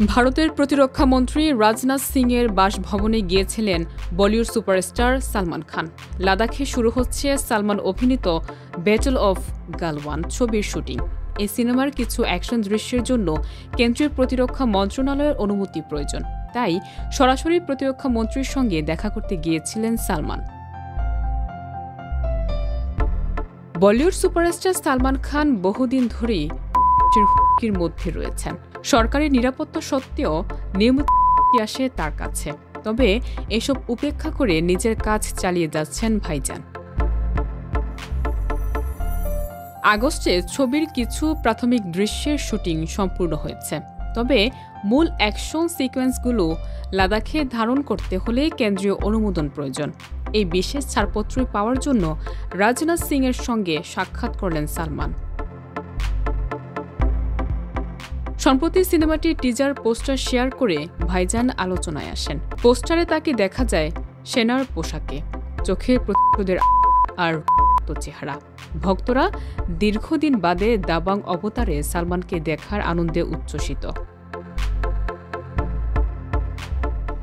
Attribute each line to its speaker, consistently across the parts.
Speaker 1: ভারতের প্রতিরক্ষা মন্ত্রী রাজনাথ সিংয়ের বাসভবনে গিয়েছিলেন বলিউড সুপারস্টার সালমান খান। লাদাখে শুরু হচ্ছে সালমান অভিনীত ব্যাটল অফ গালওয়ান ছবির শুটিং। এই সিনেমার কিছু অ্যাকশন দৃশ্যের জন্য কেন্দ্রীয় প্রতিরক্ষা মন্ত্রণালয়ের অনুমতি প্রয়োজন, তাই সরাসরি প্রতিরক্ষা মন্ত্রীর সঙ্গে দেখা করতে গিয়েছিলেন সালমান। বলিউড সুপারস্টার সালমান খান বহুদিন ধরেই হুমকির মধ্যে রয়েছেন। সরকারি নিরাপত্তা সত্ত্বেও নিয়মিত আসে তার কাছে, তবে এসব উপেক্ষা করে নিজের কাজ চালিয়ে যাচ্ছেন ভাইজান। আগস্টে ছবির কিছু প্রাথমিক দৃশ্যের শুটিং সম্পূর্ণ হয়েছে, তবে মূল অ্যাকশন সিকোয়েন্সগুলো লাদাখে ধারণ করতে হলে কেন্দ্রীয় অনুমোদন প্রয়োজন। এই বিশেষ ছাড়পত্র পাওয়ার জন্য রাজনাথ সিংয়ের সঙ্গে সাক্ষাৎ করলেন সালমান। সম্প্রতি সিনেমাটির টিজার পোস্টার শেয়ার করে ভাইজান আলোচনায় আসেন। পোস্টারে তাকে দেখা যায় সেনার পোশাকে, চোখে প্রতিশোধের আর চেহারা। ভক্তরা দীর্ঘদিন বাদে দাবাং অবতারে সালমানকে দেখার আনন্দে উচ্ছ্বসিত।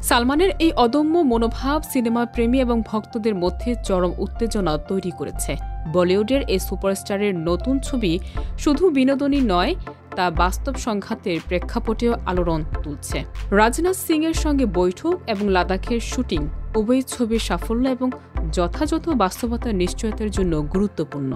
Speaker 1: সালমানের এই অদম্য মনোভাব সিনেমা প্রেমী এবং ভক্তদের মধ্যে চরম উত্তেজনা তৈরি করেছে। বলিউডের এই সুপারস্টারের নতুন ছবি শুধু বিনোদনই নয়, তা বাস্তব সংঘাতের প্রেক্ষাপটেও আলোড়ন তুলছে। রাজনাথ সিংয়ের সঙ্গে বৈঠক এবং লাদাখের শুটিং উভয় ছবির সাফল্য এবং যথাযথ বাস্তবতার নিশ্চয়তার জন্য গুরুত্বপূর্ণ।